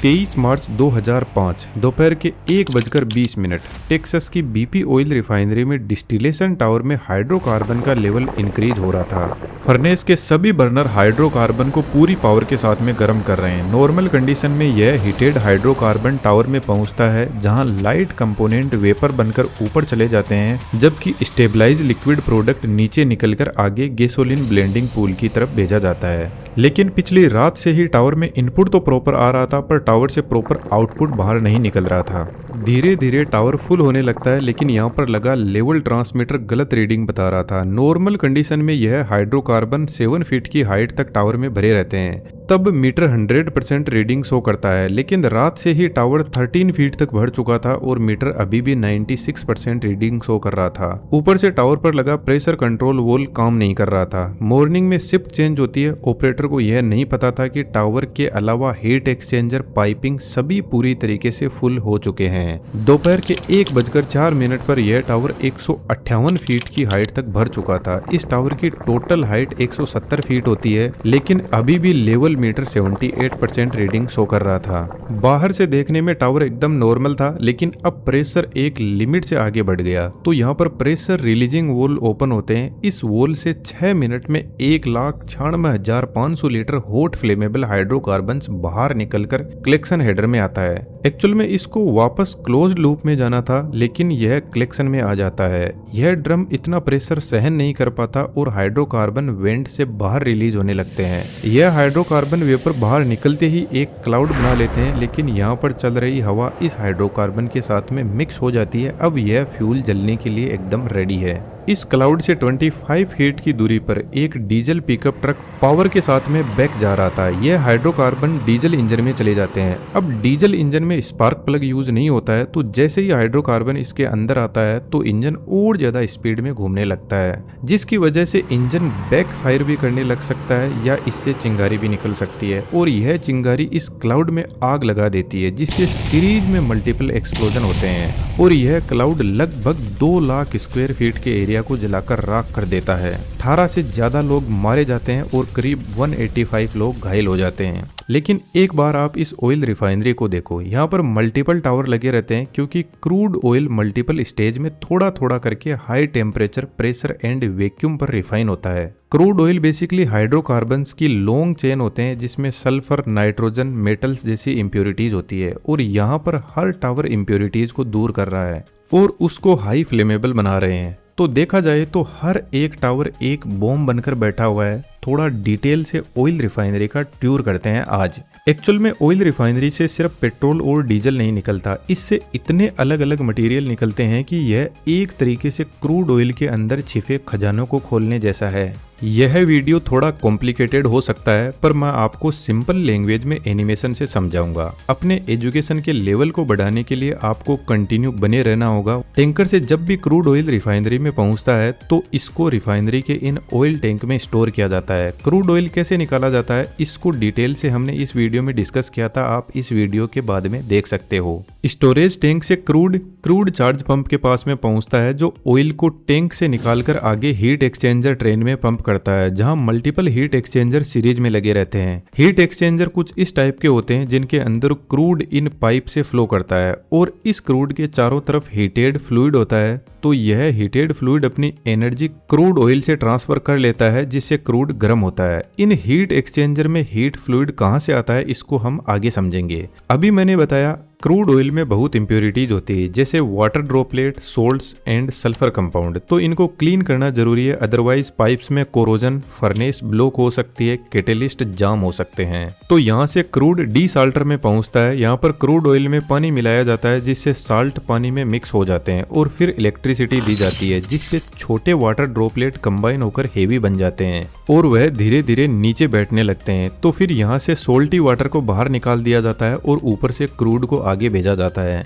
23 मार्च 2005 दोपहर के 1:20 टेक्सास की बीपी ऑयल रिफाइनरी में डिस्टिलेशन टावर में हाइड्रोकार्बन का लेवल इंक्रीज हो रहा था। फर्नेस के सभी बर्नर हाइड्रोकार्बन को पूरी पावर के साथ में गर्म कर रहे हैं। नॉर्मल कंडीशन में यह हीटेड हाइड्रोकार्बन टावर में पहुंचता है, जहां लाइट कंपोनेंट वेपर बनकर ऊपर चले जाते हैं, जबकि स्टेबलाइज लिक्विड प्रोडक्ट नीचे निकलकर आगे गैसोलीन ब्लेंडिंग पूल की तरफ भेजा जाता है। लेकिन पिछली रात से ही टावर में इनपुट तो प्रॉपर आ रहा था, पर टावर से प्रॉपर आउटपुट बाहर नहीं निकल रहा था। धीरे धीरे टावर फुल होने लगता है, लेकिन यहाँ पर लगा लेवल ट्रांसमीटर गलत रीडिंग बता रहा था। नॉर्मल कंडीशन में यह हाइड्रोकार्बन 7 फीट की हाइट तक टावर में भरे रहते हैं, तब मीटर 100% रीडिंग शो करता है। लेकिन रात से ही टावर 13 फीट तक भर चुका था और मीटर अभी भी 96% रीडिंग शो कर रहा था। ऊपर से टावर पर लगा प्रेशर कंट्रोल वॉल काम नहीं कर रहा था। मॉर्निंग में शिफ्ट चेंज होती है। ऑपरेटर को यह नहीं पता था कि टावर के अलावा हीट एक्सचेंजर पाइपिंग सभी पूरी तरीके से फुल हो चुके हैं। दोपहर के 1:04 पर यह टावर 158 फीट की हाइट तक भर चुका था। इस टावर की टोटल हाइट 170 फीट होती है, लेकिन अभी भी लेवल मीटर 78% रीडिंग शो कर रहा था। बाहर से देखने में टावर एकदम नॉर्मल था, लेकिन अब प्रेशर एक लिमिट से आगे बढ़ गया। तो यहाँ पर प्रेशर रिलीजिंग वॉल ओपन होते हैं। इस वॉल से 6 मिनट में 1,96,500 लीटर हॉट फ्लेमेबल हाइड्रोकार्बन्स बाहर निकलकर कलेक्शन हेडर में आता है। एक्चुअल में इसको वापस क्लोज्ड लूप में जाना था, लेकिन यह कलेक्शन में आ जाता है। यह ड्रम इतना प्रेशर सहन नहीं कर पाता और हाइड्रोकार्बन वेंट से बाहर रिलीज होने लगते हैं। यह हाइड्रोकार्बन वेपर बाहर निकलते ही एक क्लाउड बना लेते हैं, लेकिन यहाँ पर चल रही हवा इस हाइड्रोकार्बन के साथ में मिक्स हो जाती है। अब यह फ्यूल जलने के लिए एकदम रेडी है। इस क्लाउड से 25 फीट की दूरी पर एक डीजल पिकअप ट्रक पावर के साथ में बैक जा रहा था। यह हाइड्रोकार्बन डीजल इंजन में चले जाते हैं। अब डीजल इंजन में स्पार्क प्लग यूज नहीं होता है, तो जैसे ही हाइड्रोकार्बन इसके अंदर आता है तो इंजन और ज्यादा स्पीड में घूमने लगता है, जिसकी वजह से इंजन बैक फायर भी करने लग सकता है या इससे चिंगारी भी निकल सकती है। और यह चिंगारी इस क्लाउड में आग लगा देती है, जिससे सीरीज में मल्टीपल एक्सप्लोजन होते हैं और यह क्लाउड लगभग 2 लाख स्क्वायर फीट के एरिया को जलाकर राख कर देता है। 18 से ज्यादा लोग मारे जाते हैं और करीब 185 लोग घायल हो जाते हैं। लेकिन एक बार आप इस ऑयल रिफाइनरी को देखो, यहाँ पर मल्टीपल टावर लगे रहते हैं, क्योंकि क्रूड ऑयल मल्टीपल स्टेज में थोड़ा थोड़ा करके high temperature, pressure and vacuum पर रिफाइन होता है। क्रूड ऑयल बेसिकली हाइड्रोकार्बन्स की लॉन्ग चेन होते हैं, जिसमें सल्फर, नाइट्रोजन, मेटल्स जैसी इम्प्योरिटीज होती है, और यहाँ पर हर टावर इम्प्योरिटीज को दूर कर रहा है और उसको हाई फ्लेमेबल बना रहे हैं। तो देखा जाए तो हर एक टावर एक बॉम्ब बनकर बैठा हुआ है। थोड़ा डिटेल से ऑयल रिफाइनरी का टूर करते हैं आज। एक्चुअल में ऑयल रिफाइनरी से सिर्फ पेट्रोल और डीजल नहीं निकलता, इससे इतने अलग अलग मटेरियल निकलते हैं कि यह एक तरीके से क्रूड ऑयल के अंदर छिपे खजानों को खोलने जैसा है। यह वीडियो थोड़ा कॉम्प्लिकेटेड हो सकता है, पर मैं आपको सिंपल लैंग्वेज में एनिमेशन से समझाऊंगा। अपने एजुकेशन के लेवल को बढ़ाने के लिए आपको कंटिन्यू बने रहना होगा। टैंकर से जब भी क्रूड ऑयल रिफाइनरी में पहुंचता है तो इसको रिफाइनरी के इन ऑयल टैंक में स्टोर किया जाता है। क्रूड ऑयल कैसे निकाला जाता है, इसको डिटेल से हमने इस वीडियो में डिस्कस किया था, आप इस वीडियो के बाद में देख सकते हो। स्टोरेज टैंक से क्रूड चार्ज पंप के पास में पहुंचता है, जो ऑयल को टैंक से निकालकर आगे हीट एक्सचेंजर ट्रेन में पंप करता है, जहां मल्टीपल हीट एक्सचेंजर सीरीज में लगे रहते हैं। हीट एक्सचेंजर कुछ इस टाइप के होते हैं, जिनके अंदर क्रूड इन पाइप से फ्लो करता है और इस क्रूड के चारों तरफ हीटेड फ्लूइड होता है। तो यह हीटेड फ्लूइड अपनी एनर्जी क्रूड ऑयल से ट्रांसफर कर लेता है, जिससे क्रूड गर्म होता है। इन हीट एक्सचेंजर में हीट फ्लूइड कहां से आता है, इसको हम आगे समझेंगे। अभी मैंने बताया क्रूड ऑयल में बहुत इंप्योरिटीज होती है, जैसे water droplet, salts and sulphur compound. तो इनको क्लीन करना जरूरी है, अदरवाइज पाइप्स में कोरोजन, फर्नेस ब्लॉक हो सकती है, कैटेलिस्ट जाम हो सकते हैं। तो यहाँ से क्रूड डीसाल्टर में पहुंचता है। यहाँ पर क्रूड ऑयल में पानी मिलाया जाता है, जिससे साल्ट पानी में मिक्स हो जाते हैं और फिर इलेक्ट्रिसिटी दी जाती है, जिससे छोटे वाटर ड्रॉपलेट कंबाइन होकर हेवी बन जाते हैं और वह धीरे धीरे नीचे बैठने लगते हैं। तो फिर यहाँ से सोल्टी वाटर को बाहर निकाल दिया जाता है और ऊपर से क्रूड को आगे भेजा जाता है।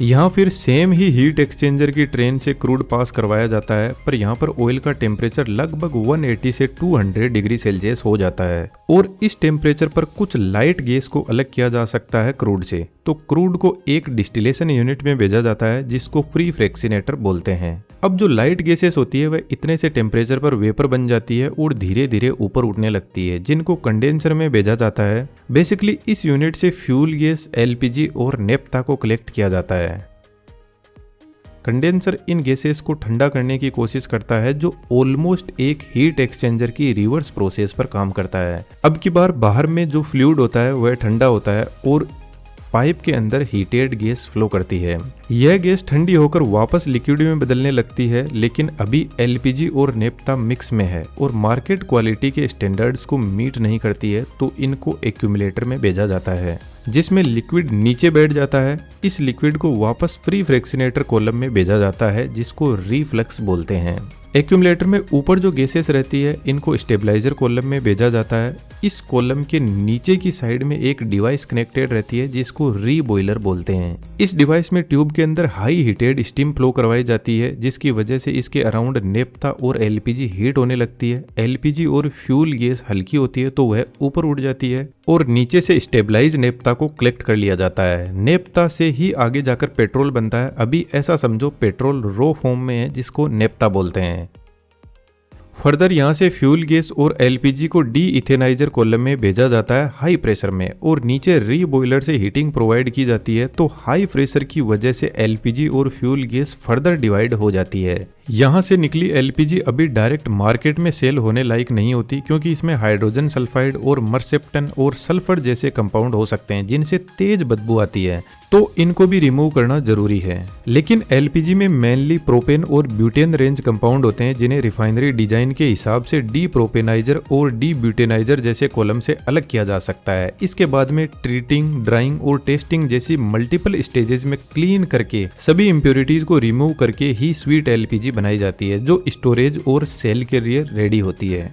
यहाँ फिर सेम ही हीट एक्सचेंजर की ट्रेन से क्रूड पास करवाया जाता है, पर यहाँ पर ऑयल का टेम्परेचर लगभग 180 से 200 डिग्री सेल्सियस हो जाता है और इस टेम्परेचर पर कुछ लाइट गैस को अलग किया जा सकता है क्रूड से। तो क्रूड को एक डिस्टिलेशन यूनिट में भेजा जाता है जिसको प्री फ्रैक्शनेटर बोलते हैं। अब जो लाइट गैसेस होती है वह इतने से टेम्परेचर पर वेपर बन जाती है और धीरे धीरे ऊपर उठने लगती है, जिनको कंडेंसर में भेजा जाता है। बेसिकली इस यूनिट से फ्यूल गैस, एलपीजी और नेप्था को कलेक्ट किया जाता है। कंडेंसर इन गैसेस को ठंडा करने की कोशिश करता है, जो ऑलमोस्ट एक हीट एक्सचेंजर की रिवर्स प्रोसेस पर काम करता है। अब की बार बाहर में जो फ्लूइड होता है वह ठंडा होता है और पाइप के अंदर हीटेड गैस फ्लो करती है। यह गैस ठंडी होकर वापस लिक्विड में बदलने लगती है, लेकिन अभी एलपीजी और नेप्था मिक्स में है और मार्केट क्वालिटी के स्टैंडर्ड्स को मीट नहीं करती है, तो इनको एक्यूमुलेटर में भेजा जाता है जिसमें लिक्विड नीचे बैठ जाता है। इस लिक्विड को वापस प्री फ्रैक्शनेटर कॉलम में भेजा जाता है जिसको रिफ्लक्स बोलते हैं। एक्यूमुलेटर में ऊपर जो गैसेस रहती है इनको स्टेबलाइजर कॉलम में भेजा जाता है। इस कॉलम के नीचे की साइड में एक डिवाइस कनेक्टेड रहती है जिसको री बॉयलर बोलते हैं। इस डिवाइस में ट्यूब के अंदर हाई हीटेड स्टीम फ्लो करवाई जाती है, जिसकी वजह से इसके अराउंड नेप्था और एलपीजी हीट होने लगती है। एलपीजी और फ्यूल गैस हल्की होती है तो वह ऊपर उठ जाती है और नीचे से स्टेबलाइज नेप्था को कलेक्ट कर लिया जाता है। नेप्था से ही आगे जाकर पेट्रोल बनता है। अभी ऐसा समझो पेट्रोल रो फॉर्म में है जिसको नेप्था बोलते हैं। फर्दर यहाँ से फ्यूल गैस और एलपीजी को डी इथेनाइजर कॉलम में भेजा जाता है हाई प्रेशर में, और नीचे री बॉयलर से हीटिंग प्रोवाइड की जाती है। तो हाई प्रेशर की वजह से एलपीजी और फ्यूल गैस फर्दर डिवाइड हो जाती है। यहाँ से निकली एलपीजी अभी डायरेक्ट मार्केट में सेल होने लायक नहीं होती, क्योंकि इसमें हाइड्रोजन सल्फाइड और मर्सेप्टन और सल्फर जैसे कंपाउंड हो सकते हैं जिनसे तेज बदबू आती है, तो इनको भी रिमूव करना जरूरी है। लेकिन एलपीजी में मेनली प्रोपेन और ब्यूटेन रेंज कंपाउंड होते हैं जिन्हें रिफाइनरी डिजाइन के हिसाब से डी प्रोपेनाइजर और डी ब्यूटेनाइजर जैसे कॉलम से अलग किया जा सकता है। इसके बाद में ट्रीटिंग, ड्राइंग और टेस्टिंग जैसी मल्टीपल स्टेजेस में क्लीन करके सभी इम्प्योरिटीज को रिमूव करके ही स्वीट एलपीजी बनाई जाती है, जो स्टोरेज और सेल के लिए रेडी होती है।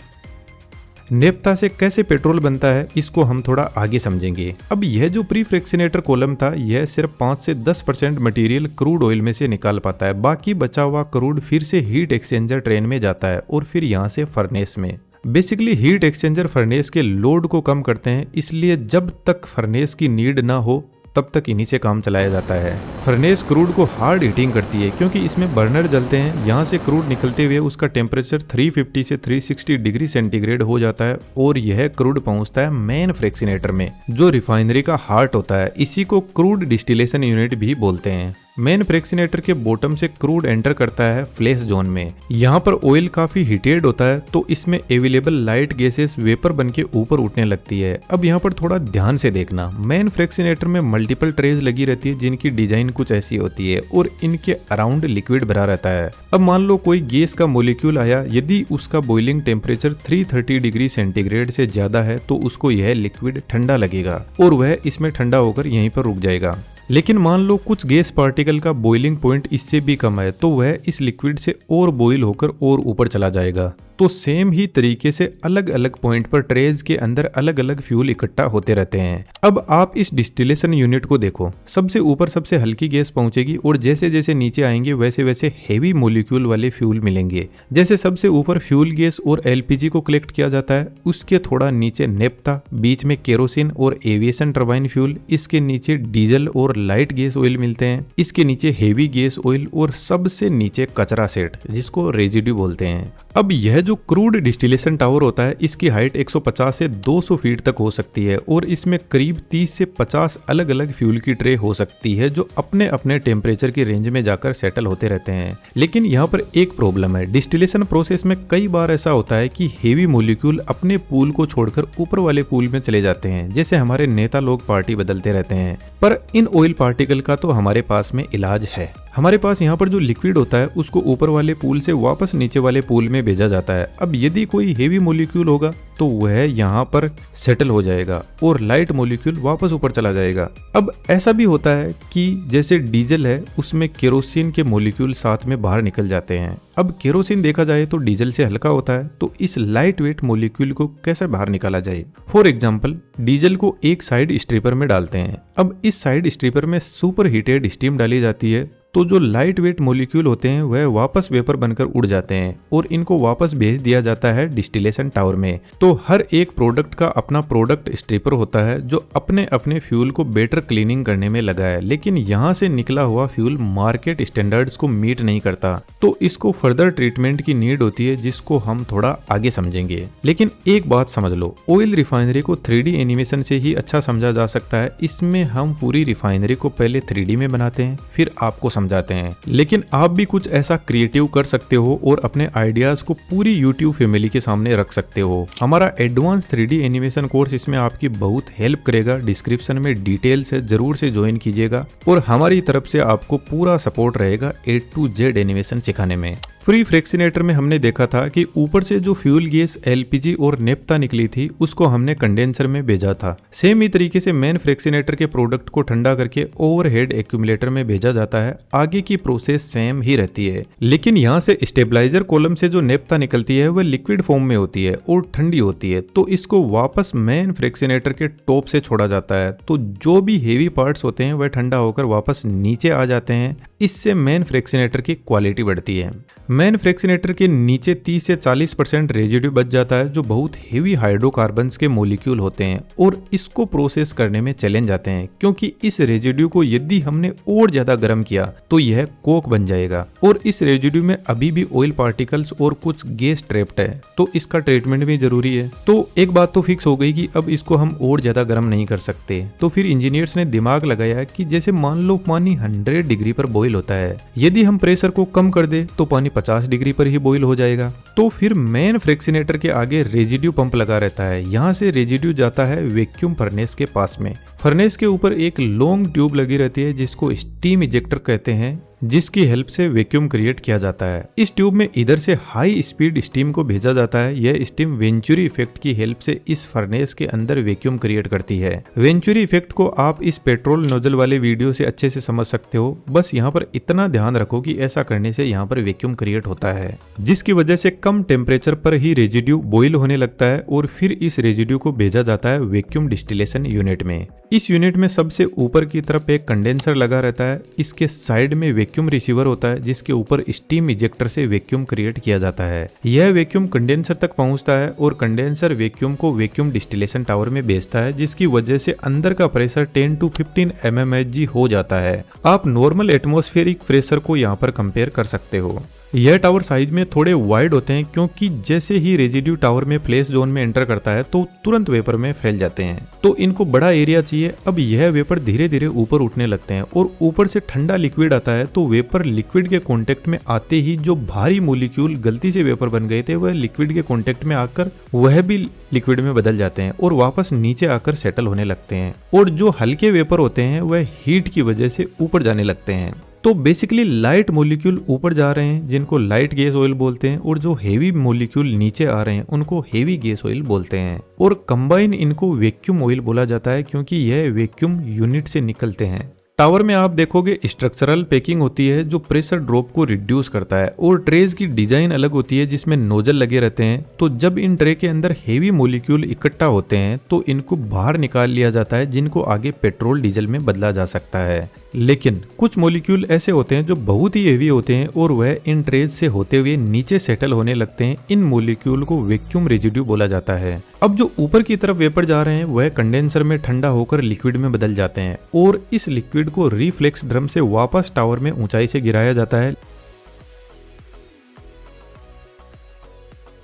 नेप्था से कैसे पेट्रोल बनता है इसको हम थोड़ा आगे समझेंगे। अब यह जो प्री फ्रैक्शनेटर कॉलम था यह सिर्फ 5 से 10% मटेरियल क्रूड ऑयल में से निकाल पाता है। बाकी बचा हुआ क्रूड फिर से हीट एक्सचेंजर ट्रेन में जाता है और फिर यहाँ से फर्नेस में। बेसिकली हीट एक्सचेंजर फर्नेस के लोड को कम करते हैं, इसलिए जब तक फर्नेस की नीड ना हो तब तक इन्हीं से काम चलाया जाता है। फर्नेस क्रूड को हार्ड हीटिंग करती है क्योंकि इसमें बर्नर जलते हैं। यहाँ से क्रूड निकलते हुए उसका टेम्परेचर 350 से 360 डिग्री सेंटीग्रेड हो जाता है और यह क्रूड पहुंचता है मेन फ्रैक्शनेटर में, जो रिफाइनरी का हार्ट होता है। इसी को क्रूड डिस्टिलेशन यूनिट भी बोलते हैं। मेन फ्रैक्शनेटर के बॉटम से क्रूड एंटर करता है फ्लैश जोन में। यहाँ पर ऑयल काफी हीटेड होता है तो इसमें अवेलेबल लाइट गैसेस वेपर बन के ऊपर उठने लगती है। अब यहाँ पर थोड़ा ध्यान से देखना, मेन फ्रैक्शनेटर में मल्टीपल ट्रेज लगी रहती है जिनकी डिजाइन कुछ ऐसी होती है और इनके अराउंड लिक्विड भरा रहता है। अब मान लो कोई गैस का मॉलिक्यूल आया, यदि उसका बॉइलिंग टेम्परेचर 330 डिग्री सेंटीग्रेड से ज्यादा है तो उसको यह लिक्विड ठंडा लगेगा और वह इसमें ठंडा होकर यहीं पर रुक जाएगा। लेकिन मान लो कुछ गैस पार्टिकल का बॉइलिंग पॉइंट इससे भी कम है तो वह इस लिक्विड से और बॉइल होकर और ऊपर चला जाएगा। तो सेम ही तरीके से अलग अलग पॉइंट पर ट्रेज के अंदर अलग अलग फ्यूल इकट्ठा होते रहते हैं। अब आप इस डिस्टिलेशन यूनिट को देखो, सबसे ऊपर सबसे हल्की गैस पहुंचेगी और जैसे जैसे नीचे आएंगे वैसे वैसे हेवी मॉलिक्यूल वाले फ्यूल मिलेंगे। जैसे सबसे ऊपर फ्यूल गैस और एलपीजी को कलेक्ट किया जाता है, उसके थोड़ा नीचे नेप्था, बीच में केरोसिन और एविएशन टरबाइन फ्यूल, इसके नीचे डीजल और लाइट गैस ऑयल मिलते हैं, इसके नीचे हेवी गैस ऑयल और सबसे नीचे कचरा सेट जिसको रेजिड्यू बोलते हैं। अब यह जो क्रूड डिस्टिलेशन टावर होता है इसकी हाइट 150 से 200 फीट तक हो सकती है और इसमें करीब 30 से 50 अलग अलग फ्यूल की ट्रे हो सकती है जो अपने अपने टेम्परेचर की रेंज में जाकर सेटल होते रहते हैं। लेकिन यहाँ पर एक प्रॉब्लम है, डिस्टिलेशन प्रोसेस में कई बार ऐसा होता है कि हेवी मॉलिक्यूल अपने पूल को छोड़कर ऊपर वाले पूल में चले जाते हैं। जैसे हमारे नेता लोग पार्टी बदलते रहते हैं, पर इन ऑयल पार्टिकल का तो हमारे पास में इलाज है। हमारे पास यहाँ पर जो लिक्विड होता है उसको ऊपर वाले पूल से वापस नीचे वाले पूल में भेजा जाता है। अब यदि कोई हेवी मॉलिक्यूल होगा तो वह यहाँ पर सेटल हो जाएगा और लाइट मॉलिक्यूल वापस ऊपर चला जाएगा। अब ऐसा भी होता है कि जैसे डीजल है उसमें केरोसिन के मॉलिक्यूल साथ में बाहर निकल जाते हैं। अब केरोसिन देखा जाए तो डीजल से हल्का होता है, तो इस लाइट वेट मॉलिक्यूल को कैसे बाहर निकाला जाए। फॉर एग्जाम्पल, डीजल को एक साइड स्ट्रिपर में डालते हैं। अब इस साइड स्ट्रिपर में सुपर हीटेड स्टीम डाली जाती है तो जो लाइट वेट मोलिक्यूल होते हैं वह वापस वेपर बनकर उड़ जाते हैं और इनको वापस भेज दिया जाता है डिस्टिलेशन टावर में। तो हर एक प्रोडक्ट का अपना प्रोडक्ट स्ट्रिपर होता है जो अपने अपने फ्यूल को बेटर क्लीनिंग करने में लगा है, लेकिन यहाँ से निकला हुआ फ्यूल मार्केट स्टैंडर्ड्स को मीट नहीं करता, तो इसको फर्दर ट्रीटमेंट की नीड होती है जिसको हम थोड़ा आगे समझेंगे। लेकिन एक बात समझ लो, ऑयल रिफाइनरी को 3D एनिमेशन से ही अच्छा समझा जा सकता है। इसमें हम पूरी रिफाइनरी को पहले 3D में बनाते हैं फिर आपको समझाते हैं, लेकिन आप भी कुछ ऐसा क्रिएटिव कर सकते हो और अपने आइडियाज को पूरी यूट्यूब फैमिली के सामने रख सकते हो। हमारा एडवांस 3D एनिमेशन कोर्स इसमें आपकी बहुत हेल्प करेगा। डिस्क्रिप्शन में डिटेल्स है, जरूर से ज्वाइन कीजिएगा और हमारी तरफ से आपको पूरा सपोर्ट रहेगा A to Z एनिमेशन सिखाने में। फ्री फ्रैक्शनेटर में हमने देखा था कि ऊपर से जो फ्यूल गैस LPG और नेप्था निकली थी उसको हमने कंडेंसर में भेजा था। सेम ही तरीके से मेन फ्रैक्शनेटर के प्रोडक्ट को ठंडा करके ओवरहेड एक्यूमुलेटर में भेजा जाता है। आगे की प्रोसेस सेम ही रहती है, लेकिन यहाँ से स्टेबलाइजर कॉलम से जो नेप्था निकलती है वह लिक्विड फॉर्म में होती है और ठंडी होती है, तो इसको वापस मेन फ्रैक्शनेटर के टॉप से छोड़ा जाता है। तो जो भी हेवी पार्ट्स होते हैं वह ठंडा होकर वापस नीचे आ जाते हैं। इससे मेन फ्रैक्शनेटर की क्वालिटी बढ़ती है। मेन फ्रैक्शनेटर के नीचे 30 से 40% रेजिड्यू बच जाता है जो बहुत हेवी हाइड्रोकार्बन्स के मोलिक्यूल होते हैं और इसको प्रोसेस करने में चैलेंज आते हैं, क्योंकि इस रेजिड्यू को यदि हमने और ज्यादा गर्म किया तो यह कोक बन जाएगा और इस रेजिड्यू में अभी भी ऑयल पार्टिकल्स और कुछ गैस ट्रैप्ड है, तो इसका ट्रीटमेंट भी जरूरी है। तो एक बात तो फिक्स हो गई कि अब इसको हम और ज्यादा गर्म नहीं कर सकते। तो फिर इंजीनियर्स ने दिमाग लगाया कि जैसे मान लो पानी 100 डिग्री पर बॉईल होता है, यदि हम प्रेशर को कम कर दे तो पानी 50 डिग्री पर ही बॉईल हो जाएगा। तो फिर मेन फ्रैक्शनेटर के आगे रेजिड्यू पंप लगा रहता है। यहाँ से रेजिड्यू जाता है वैक्यूम फर्नेस के पास में। फर्नेस के ऊपर एक लॉन्ग ट्यूब लगी रहती है जिसको स्टीम इजेक्टर कहते हैं, जिसकी हेल्प से वैक्यूम क्रिएट किया जाता है। इस ट्यूब में इधर से हाई स्पीड स्टीम को भेजा जाता है। यह स्टीम वेंचुरी इफेक्ट की हेल्प से इस फर्नेस के अंदर वैक्यूम क्रिएट करती है। वेंचुरी इफेक्ट को आप इस पेट्रोल नोजल वाले वीडियो से अच्छे से समझ सकते हो। बस यहाँ पर इतना ध्यान रखो कि ऐसा करने से यहाँ पर वैक्यूम क्रिएट होता है, जिसकी वजह से कम टेम्परेचर पर ही रेजिड्यू बॉईल होने लगता है और फिर इस रेजिड्यू को भेजा जाता है वैक्यूम डिस्टिलेशन यूनिट में। इस यूनिट में सबसे ऊपर की तरफ एक कंडेंसर लगा रहता है। इसके साइड में वैक्यूम रिसीवर होता है जिसके ऊपर स्टीम इजेक्टर से वैक्यूम क्रिएट किया जाता है। यह वैक्यूम कंडेंसर तक पहुंचता है और कंडेंसर वैक्यूम को वैक्यूम डिस्टिलेशन टावर में भेजता है, जिसकी वजह से अंदर का प्रेशर 10 to 15 mmHg हो जाता है। आप नॉर्मल एटमॉस्फेरिक प्रेशर को यहाँ पर कंपेयर कर सकते हो। यह टावर साइज में थोड़े वाइड होते हैं क्योंकि जैसे ही रेजिड्यू टावर में फ्लैश जोन में एंटर करता है तो तुरंत वेपर में फैल जाते हैं, तो इनको बड़ा एरिया चाहिए। अब यह वेपर धीरे धीरे ऊपर उठने लगते हैं और ऊपर से ठंडा लिक्विड आता है, तो वेपर लिक्विड के कांटेक्ट में आते ही जो भारी मोलिक्यूल गलती से वेपर बन गए थे वह लिक्विड के कांटेक्ट में आकर वह भी लिक्विड में बदल जाते हैं और वापस नीचे आकर सेटल होने लगते हैं। और जो हल्के वेपर होते हैं वह हीट की वजह से ऊपर जाने लगते हैं। तो बेसिकली लाइट मोलिक्यूल ऊपर जा रहे हैं जिनको लाइट गैस ऑयल बोलते हैं, और जो हेवी मोलिक्यूल नीचे आ रहे हैं उनको हेवी गैस ऑयल बोलते हैं। और कंबाइन इनको वैक्यूम ऑयल बोला जाता है क्योंकि यह वैक्यूम यूनिट से निकलते हैं। टावर में आप देखोगे स्ट्रक्चरल पैकिंग होती है जो प्रेशर ड्रॉप को रिड्यूस करता है, और ट्रेज की डिजाइन अलग होती है जिसमें नोजल लगे रहते हैं। तो जब इन ट्रे के अंदर हेवी मोलिक्यूल इकट्ठा होते हैं तो इनको बाहर निकाल लिया जाता है, जिनको आगे पेट्रोल डीजल में बदला जा सकता है। लेकिन कुछ मोलिक्यूल ऐसे होते हैं जो बहुत ही हेवी होते हैं और वह इन ट्रेज से होते हुए नीचे सेटल होने लगते हैं। इन मोलिक्यूल को वैक्यूम रेजिड्यू बोला जाता है। अब जो ऊपर की तरफ वेपर जा रहे हैं वह कंडेंसर में ठंडा होकर लिक्विड में बदल जाते हैं और इस लिक्विड को रिफ्लेक्स ड्रम से वापस टावर में ऊंचाई से गिराया जाता है।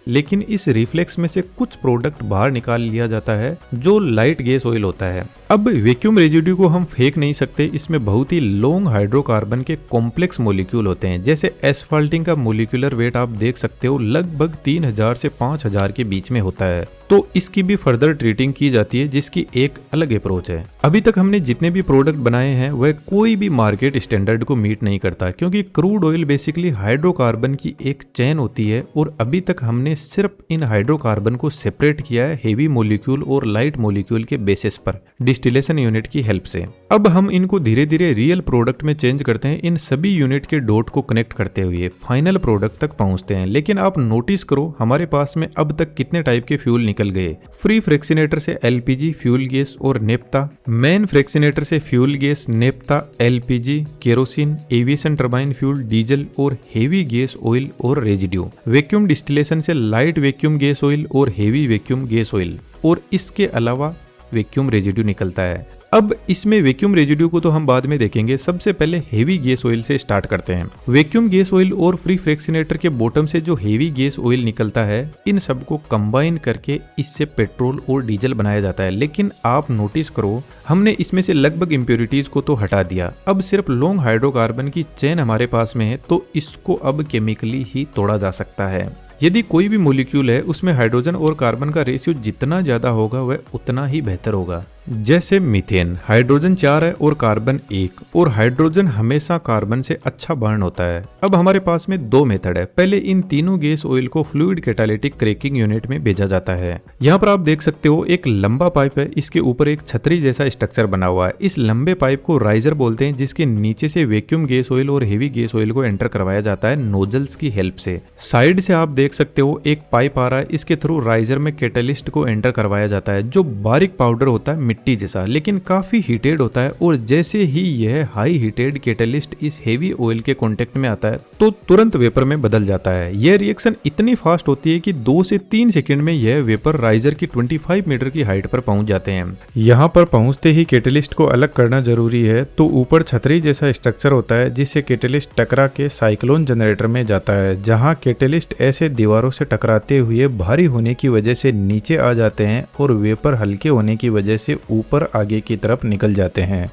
लेकिन इस रिफ्लेक्स में से कुछ प्रोडक्ट बाहर निकाल लिया जाता है जो लाइट गैस ऑयल होता है। अब वैक्यूम रेजिड्यू को हम फेंक नहीं सकते, इसमें बहुत ही लॉन्ग हाइड्रोकार्बन के कॉम्प्लेक्स मोलिक्यूल होते हैं। जैसे एस्फाल्टिंग का मोलिकुलर वेट आप देख सकते हो लगभग 3000 से 5000 के बीच में होता है, तो इसकी भी फर्दर ट्रीटिंग की जाती है जिसकी एक अलग अप्रोच है। अभी तक हमने जितने भी प्रोडक्ट बनाए हैं वह कोई भी मार्केट स्टैंडर्ड को मीट नहीं करता, क्योंकि क्रूड ऑयल बेसिकली हाइड्रोकार्बन की एक चेन होती है और अभी तक हमने सिर्फ इन हाइड्रोकार्बन को सेपरेट किया है हेवी मोलिक्यूल और लाइट मोलिक्यूल के बेसिस पर। डिस्टिलेशन यूनिट की हेल्प से। अब हम इनको धीरे धीरे रियल प्रोडक्ट में चेंज करते हैं, इन सभी यूनिट के डॉट को कनेक्ट करते हुए फाइनल प्रोडक्ट तक पहुंचते हैं। लेकिन आप नोटिस करो हमारे पास में अब तक कितने टाइप के फ्यूल निकल गए। फ्री फ्रैक्शनेटर से एलपीजी, फ्यूल गैस और नेप्था, मेन फ्रैक्शनेटर से fuel gas, naphtha, LPG, kerosene, aviation turbine fuel, diesel और हेवी गैस ऑयल और रेजिड्यू। वैक्यूम डिस्टिलेशन से लाइट वैक्यूम गैस ऑयल और हेवी वैक्यूम गैस ऑयल और इसके अलावा वैक्यूम रेजिड्यू निकलता है। अब इसमें वैक्यूम रेजिड्यू को तो हम बाद में देखेंगे, सबसे पहले हेवी गैस ऑयल से स्टार्ट करते हैं। वैक्यूम गैस ऑयल और फ्री फ्रैक्शनेटर के बॉटम से जो हेवी गैस ऑयल निकलता है, इन सबको कंबाइन करके इससे पेट्रोल और डीजल बनाया जाता है। लेकिन आप नोटिस करो हमने इसमें से लगभग इम्प्योरिटीज को तो हटा दिया, अब सिर्फ लॉन्ग हाइड्रोकार्बन की चेन हमारे पास में है, तो इसको अब केमिकली ही तोड़ा जा सकता है। यदि कोई भी मॉलिक्यूल है उसमें हाइड्रोजन और कार्बन का रेशियो जितना ज्यादा होगा वह उतना ही बेहतर होगा। जैसे मीथेन, हाइड्रोजन 4 है और कार्बन 1, और हाइड्रोजन हमेशा कार्बन से अच्छा बर्न होता है। अब हमारे पास में दो मेथड है। पहले इन तीनों गैस ऑयल को फ्लूइड कैटालिटिक क्रैकिंग यूनिट में भेजा जाता है। यहाँ पर आप देख सकते हो एक लंबा पाइप है, इसके ऊपर एक छतरी जैसा स्ट्रक्चर बना हुआ है। इस लंबे पाइप को राइजर बोलते हैं, जिसके नीचे से वैक्यूम गैस ऑयल और हेवी गैस ऑयल को एंटर करवाया जाता है नोजल्स की हेल्प से। साइड से आप देख सकते हो एक पाइप आ रहा है, इसके थ्रू राइजर में कैटलिस्ट को एंटर करवाया जाता है, जो बारीक पाउडर होता है मिट्टी जैसा, लेकिन काफी हीटेड होता है। और जैसे ही यह हाई हीटेड कैटलिस्ट इस हेवी ऑयल के कांटेक्ट में आता है तो तुरंत वेपर में बदल जाता है। यह रिएक्शन इतनी फास्ट होती है कि 2 से 3 सेकंड में यह वेपर राइजर की 25 मीटर की हाइट पर पहुंच जाते हैं। यहाँ पर पहुंचते ही कैटलिस्ट को अलग करना जरूरी है, तो ऊपर छतरी जैसा स्ट्रक्चर होता है जिससे कैटलिस्ट टकरा के साइक्लोन जनरेटर में जाता है, जहाँ कैटलिस्ट ऐसे दीवारों से टकराते हुए भारी होने की वजह से नीचे आ जाते हैं और वेपर हल्के होने की वजह से ऊपर आगे की तरफ निकल जाते हैं।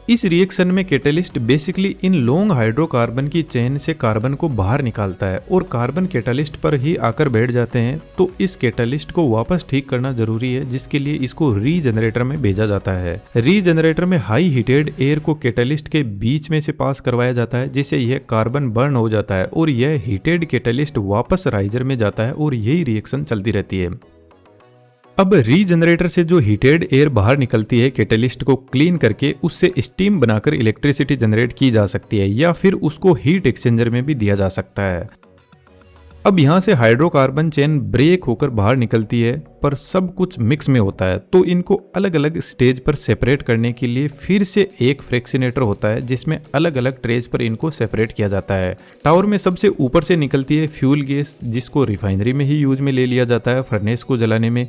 इस रिएक्शन में catalyst basically in long hydrocarbon की चेन से कार्बन को बाहर निकालता है और कार्बन कैटलिस्ट पर ही आकर बैठ जाते हैं। तो इस कैटलिस्ट को वापस ठीक करना जरूरी है, जिसके लिए इसको रीजनरेटर में भेजा जाता है। रीजनरेटर में हाई हीटेड एयर को कैटलिस्ट के बीच में से पास करवाया जाता है, जिससे यह कार्बन बर्न हो जाता है और यह हीटेड कैटलिस्ट वापस राइजर में जाता है और यही रिएक्शन चलती रहती है। अब रीजनरेटर से जो हीटेड एयर बाहर निकलती है, कैटलिस्ट को क्लीन करके उससे स्टीम बनाकर इलेक्ट्रिसिटी जनरेट की जा सकती है, या फिर उसको हीट एक्सचेंजर में भी दिया जा सकता है। अब यहाँ से हाइड्रोकार्बन चेन ब्रेक होकर बाहर निकलती है, पर सब कुछ मिक्स में होता है, तो इनको अलग अलग स्टेज पर सेपरेट करने के लिए फिर से एक फ्रैक्शनेटर होता है, जिसमें अलग अलग ट्रेज पर इनको सेपरेट किया जाता है। टावर में सबसे ऊपर से निकलती है फ्यूल गैस, जिसको रिफाइनरी में ही यूज में ले लिया जाता है फर्नेस को जलाने में।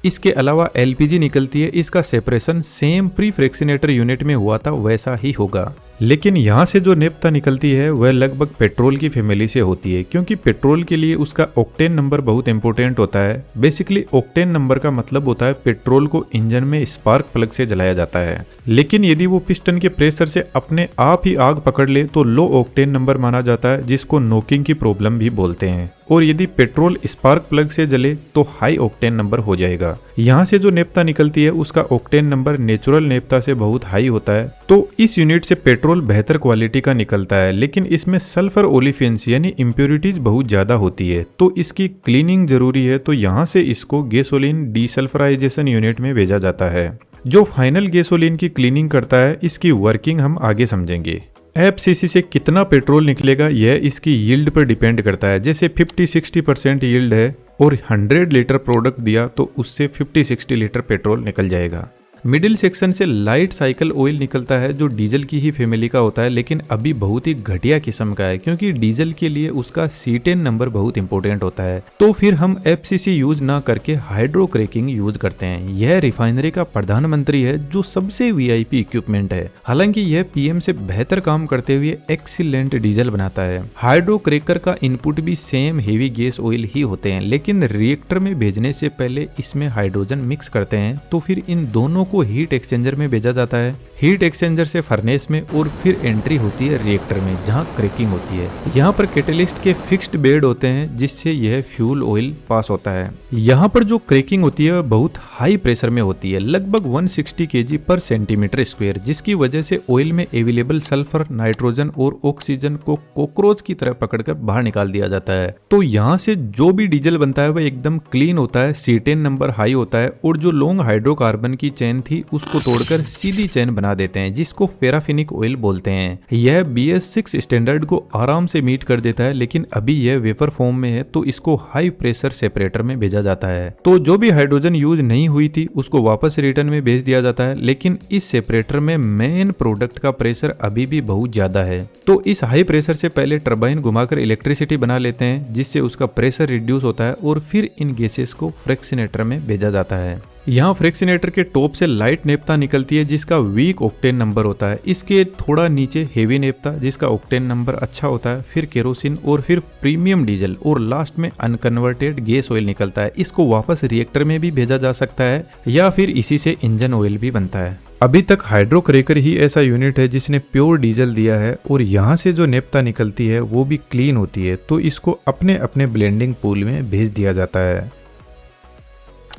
इसके अलावा एलपीजी निकलती है, इसका सेपरेशन सेम प्री फ्रैक्शनेटर यूनिट में हुआ था वैसा ही होगा। लेकिन यहाँ से जो नेप्था निकलती है वह लगभग पेट्रोल की फैमिली से होती है, क्योंकि पेट्रोल के लिए उसका ऑक्टेन नंबर बहुत इंपॉर्टेंट होता है। बेसिकली ऑक्टेन नंबर का मतलब होता है पेट्रोल को इंजन में स्पार्क प्लग से जलाया जाता है। लेकिन यदि वो पिस्टन के प्रेशर से अपने आप ही आग पकड़ ले तो लो ऑक्टेन नंबर माना जाता है, जिसको नोकिंग की प्रॉब्लम भी बोलते हैं। और यदि पेट्रोल स्पार्क प्लग से जले तो हाई ऑक्टेन नंबर हो जाएगा। यहाँ से जो नेप्था निकलती है उसका ऑक्टेन नंबर नेचुरल नेप्था से बहुत हाई होता है, तो इस यूनिट से पेट्रोल बेहतर क्वालिटी का निकलता है। लेकिन इसमें सल्फर ओलिफिन्स यानी इम्प्योरिटीज बहुत ज्यादा होती है, तो इसकी क्लीनिंग जरूरी है। तो यहाँ से इसको गैसोलीन डीसल्फराइजेशन यूनिट में भेजा जाता है, जो फाइनल गैसोलीन की क्लीनिंग करता है। इसकी वर्किंग हम आगे समझेंगे। एफसीसी से कितना पेट्रोल निकलेगा यह इसकी यील्ड पर डिपेंड करता है। जैसे 50-60% यील्ड है और 100 लीटर प्रोडक्ट दिया तो उससे 50-60 लीटर पेट्रोल निकल जाएगा। मिडिल सेक्शन से लाइट साइकिल ऑयल निकलता है, जो डीजल की ही फैमिली का होता है, लेकिन अभी बहुत ही घटिया किस्म का है, क्योंकि डीजल के लिए उसका C10 नंबर बहुत इंपॉर्टेंट होता है। तो फिर हम एफसीसी यूज ना करके हाइड्रो क्रैकिंग यूज करते हैं। यह रिफाइनरी का प्रधानमंत्री है, जो सबसे वीआईपी इक्विपमेंट है। हालांकि यह पीएम से बेहतर काम करते हुए एक्सीलेंट डीजल बनाता है। हाइड्रो क्रैकर का इनपुट भी सेम हेवी गैस ऑयल ही होते हैं, लेकिन रिएक्टर में भेजने से पहले इसमें हाइड्रोजन मिक्स करते हैं, तो फिर इन दोनों को हीट एक्सचेंजर में भेजा जाता है। हीट एक्सचेंजर से फर्नेस में और फिर एंट्री होती है रिएक्टर में, जहां क्रैकिंग होती है। यहाँ पर कैटलिस्ट के फिक्स्ड बेड होते हैं, जिससे यह फ्यूल ऑयल पास होता है। यहाँ पर जो क्रैकिंग होती है वह बहुत हाई प्रेशर में होती है, लगभग 160 kg पर सेंटीमीटर स्क्वायर, जिसकी वजह से ऑयल में अवेलेबल सल्फर, नाइट्रोजन और ऑक्सीजन को कॉकरोच की तरह पकड़कर बाहर निकाल दिया जाता है। तो यहाँ से जो भी डीजल बनता है वह एकदम क्लीन होता है, सीटेन नंबर हाई होता है और जो लॉन्ग हाइड्रोकार्बन की चेन थी उसको तोड़कर सीधी चेन बना देते हैं, जिसको पैराफिनिक ऑयल बोलते हैं। यह BS6 स्टैंडर्ड को आराम से मीट कर देता है, लेकिन अभी यह वेपर फॉर्म में है तो इसको हाई प्रेशर सेपरेटर में भेजा जाता है। तो जो भी हाइड्रोजन यूज नहीं हुई थी उसको वापस रिटर्न में भेज दिया जाता है, लेकिन इस सेपरेटर में मेन प्रोडक्ट का प्रेशर अभी भी बहुत ज्यादा है। तो इस हाई प्रेशर से पहले टरबाइन घुमाकर इलेक्ट्रिसिटी बना लेते हैं, जिससे उसका प्रेशर रिड्यूस होता है और फिर इन गैसेस को फ्रैक्शनेटर में भेजा जाता है। यहाँ फ्रैक्शनेटर के टॉप से लाइट नेप्था निकलती है जिसका वीक ऑक्टेन नंबर होता है, इसके थोड़ा नीचे हेवी नेप्था जिसका ऑक्टेन नंबर अच्छा होता है, फिर केरोसिन और फिर प्रीमियम डीजल और लास्ट में अनकन्वर्टेड गैस ऑयल निकलता है। इसको वापस रिएक्टर में भी भेजा जा सकता है या फिर इसी से इंजन ऑयल भी बनता है। अभी तक हाइड्रोक्रैकर ही ऐसा यूनिट है जिसने प्योर डीजल दिया है और यहाँ से जो नेप्था निकलती है वो भी क्लीन होती है, तो इसको अपने अपने ब्लेंडिंग पूल में भेज दिया जाता है।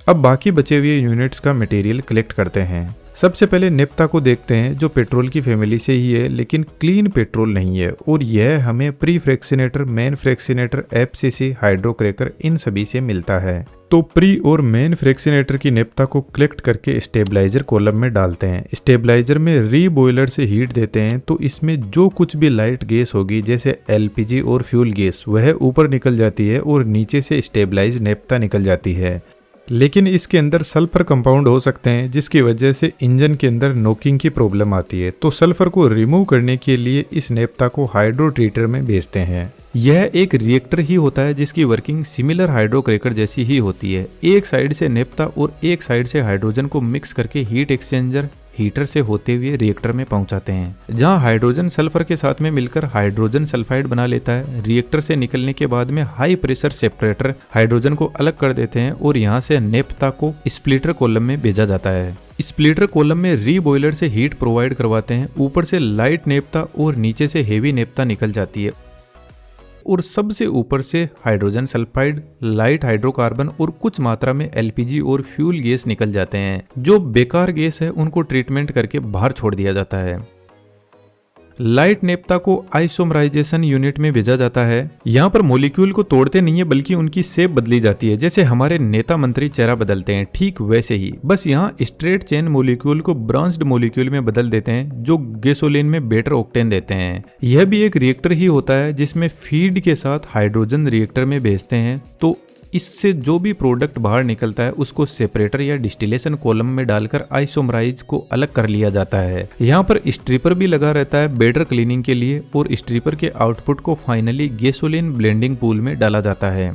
अब बाकी बचे हुए यूनिट्स का मटेरियल कलेक्ट करते हैं। सबसे पहले नेप्था को देखते हैं जो पेट्रोल की फैमिली से ही है लेकिन क्लीन पेट्रोल नहीं है, और यह हमें प्री फ्रैक्शनेटर, मेन फ्रैक्शनेटर, FCC, हाइड्रोक्रैकर इन सभी से मिलता है। तो प्री और मेन फ्रैक्शनेटर की नेप्था को कलेक्ट करके स्टेबलाइजर कॉलम में डालते हैं। स्टेबलाइजर में रीबॉयलर से हीट देते हैं तो इसमें जो कुछ भी लाइट गैस होगी जैसे LPG और फ्यूल गैस वह ऊपर निकल जाती है और नीचे से स्टेबलाइज नेप्था निकल जाती है। लेकिन इसके अंदर सल्फर कंपाउंड हो सकते हैं जिसकी वजह से इंजन के अंदर नॉकिंग की प्रॉब्लम आती है, तो सल्फर को रिमूव करने के लिए इस नेप्था को हाइड्रो ट्रीटर में भेजते हैं। यह एक रिएक्टर ही होता है जिसकी वर्किंग सिमिलर हाइड्रोक्रैकर जैसी ही होती है। एक साइड से नेप्था और एक साइड से हाइड्रोजन को मिक्स करके हीट एक्सचेंजर हीटर से होते हुए रिएक्टर में पहुंचाते हैं, जहां हाइड्रोजन सल्फर के साथ में मिलकर हाइड्रोजन सल्फाइड बना लेता है। रिएक्टर से निकलने के बाद में हाई प्रेशर सेपरेटर हाइड्रोजन को अलग कर देते हैं और यहां से नेप्था को स्प्लिटर कॉलम में भेजा जाता है। स्प्लिटर कॉलम में रीबॉयलर से हीट प्रोवाइड करवाते हैं। ऊपर से लाइट नेप्था और नीचे से हेवी नेप्था निकल जाती है और सबसे ऊपर से हाइड्रोजन सल्फाइड, लाइट हाइड्रोकार्बन और कुछ मात्रा में LPG और फ्यूल गैस निकल जाते हैं। जो बेकार गैस है उनको ट्रीटमेंट करके बाहर छोड़ दिया जाता है। लाइट नेप्था को आइसोमराइजेशन यूनिट में भेजा जाता है। यहाँ पर मॉलिक्यूल को तोड़ते नहीं है बल्कि उनकी शेप बदली जाती है, जैसे हमारे नेता मंत्री चेहरा बदलते हैं ठीक वैसे ही, बस यहाँ स्ट्रेट चेन मॉलिक्यूल को ब्रांच्ड मॉलिक्यूल में बदल देते हैं जो गैसोलीन में बेटर ऑक्टेन देते हैं। यह भी एक रिएक्टर ही होता है जिसमें फीड के साथ हाइड्रोजन रिएक्टर में भेजते हैं, तो इससे जो भी प्रोडक्ट बाहर निकलता है उसको सेपरेटर या डिस्टिलेशन कॉलम में डालकर आइसोमराइज को अलग कर लिया जाता है। यहाँ पर स्ट्रिपर भी लगा रहता है बेटर क्लीनिंग के लिए और स्ट्रिपर के आउटपुट को फाइनली गैसोलीन ब्लेंडिंग पूल में डाला जाता है।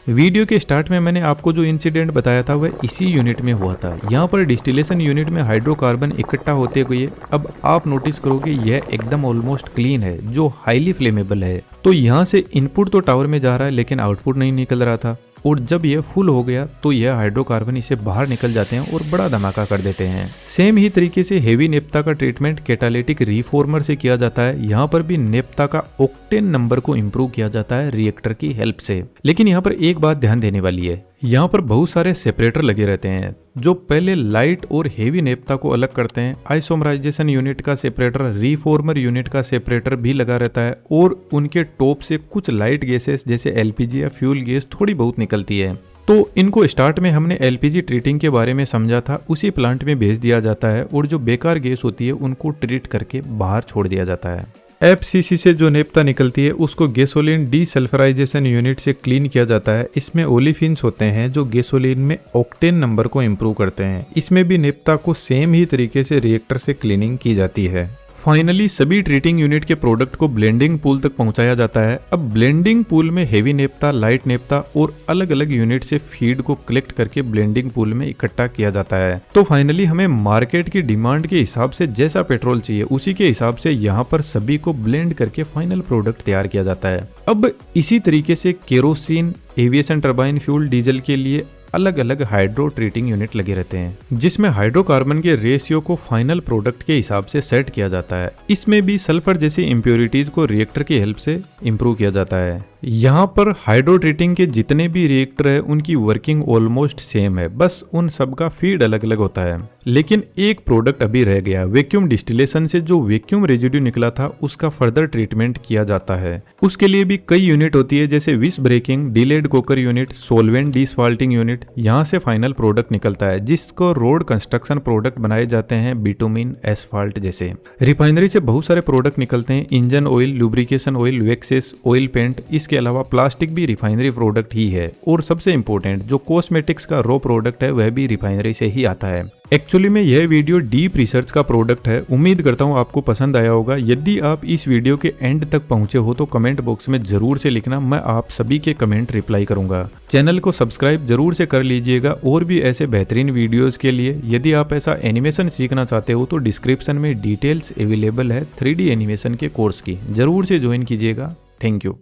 वीडियो के स्टार्ट में मैंने आपको जो इंसिडेंट बताया था वह इसी यूनिट में हुआ था। यहाँ पर डिस्टिलेशन यूनिट में हाइड्रोकार्बन इकट्ठा होते हुए अब आप नोटिस करोगे यह एकदम ऑलमोस्ट क्लीन है जो हाईली फ्लेमेबल है। तो यहाँ से इनपुट तो टावर में जा रहा है लेकिन आउटपुट नहीं निकल रहा था, और जब यह फुल हो गया तो यह हाइड्रोकार्बन इससे बाहर निकल जाते हैं और बड़ा धमाका कर देते हैं। सेम ही तरीके से हेवी नेप्था का ट्रीटमेंट कैटालिटिक रिफॉर्मर से किया जाता है। यहाँ पर भी नेप्था का ऑक्टेन नंबर को इम्प्रूव किया जाता है रिएक्टर की हेल्प से। लेकिन यहाँ पर एक बात ध्यान देने वाली है, यहाँ पर बहुत सारे सेपरेटर लगे रहते हैं जो पहले लाइट और हेवी नेप्था को अलग करते हैं। आइसोमराइजेशन यूनिट का सेपरेटर, रिफॉर्मर यूनिट का सेपरेटर भी लगा रहता है और उनके टॉप से कुछ लाइट गैसेस जैसे LPG या फ्यूल गैस थोड़ी बहुत निकलती है। तो इनको स्टार्ट में हमने LPG ट्रीटिंग के बारे में समझा था, उसी प्लांट में भेज दिया जाता है और जो बेकार गैस होती है उनको ट्रीट करके बाहर छोड़ दिया जाता है। FCC से जो नेप्था निकलती है उसको गैसोलीन डीसल्फराइजेशन यूनिट से क्लीन किया जाता है। इसमें ओलिफिन्स होते हैं जो गैसोलीन में ऑक्टेन नंबर को इम्प्रूव करते हैं। इसमें भी नेप्था को सेम ही तरीके से रिएक्टर से क्लीनिंग की जाती है। फाइनली सभी ट्रीटिंग यूनिट के प्रोडक्ट को ब्लेंडिंग पूल तक पहुंचाया जाता है। अब ब्लेंडिंग पूल में हेवी नेप्था, लाइट नेप्था और अलग अलग यूनिट से फीड को कलेक्ट करके ब्लेंडिंग पूल में इकट्ठा किया जाता है। तो फाइनली हमें मार्केट की डिमांड के हिसाब से जैसा पेट्रोल चाहिए उसी के हिसाब से यहाँ पर सभी को ब्लेंड करके फाइनल प्रोडक्ट तैयार किया जाता है। अब इसी तरीके से kerosene, aviation turbine fuel, diesel के लिए अलग अलग हाइड्रो ट्रीटिंग यूनिट लगे रहते हैं जिसमें हाइड्रोकार्बन के रेशियो को फाइनल प्रोडक्ट के हिसाब से सेट किया जाता है। इसमें भी सल्फर जैसी इम्प्योरिटीज को रिएक्टर की हेल्प से इम्प्रूव किया जाता है। यहाँ पर हाइड्रोट्रीटिंग के जितने भी रिएक्टर है उनकी वर्किंग ऑलमोस्ट सेम है, बस उन सब का फीड अलग अलग होता है। लेकिन एक प्रोडक्ट अभी रह गया, वैक्यूम डिस्टिलेशन से जो वैक्यूम रेजिड्यू निकला था उसका फर्दर ट्रीटमेंट किया जाता है। उसके लिए भी कई यूनिट होती है, जैसे visbreaking, delayed coker unit, solvent deasphalting unit. यहाँ से फाइनल प्रोडक्ट निकलता है जिसको रोड कंस्ट्रक्शन प्रोडक्ट बनाए जाते हैं, बिटुमिन, एसफाल्ट जैसे। रिफाइनरी से बहुत सारे प्रोडक्ट निकलते हैं, engine oil, lubrication oil, waxes, oil paint. इसके अलावा प्लास्टिक भी रिफाइनरी प्रोडक्ट ही है। और सबसे इंपॉर्टेंट जो कॉस्मेटिक्स का रॉ प्रोडक्ट है वह भी रिफाइनरी से ही आता है। एक्चुअली में यह वीडियो डीप रिसर्च का प्रोडक्ट है। उम्मीद करता हूँ आपको पसंद आया होगा। यदि आप इस वीडियो के एंड तक पहुंचे हो तो कमेंट बॉक्स में जरूर से लिखना, मैं आप सभी के कमेंट रिप्लाई करूंगा। चैनल को सब्सक्राइब जरूर से कर लीजिएगा और भी ऐसे बेहतरीन वीडियोस के लिए। यदि आप ऐसा एनिमेशन सीखना चाहते हो तो डिस्क्रिप्शन में डिटेल्स अवेलेबल है 3D एनिमेशन के कोर्स की, जरूर से ज्वाइन कीजिएगा। Thank you.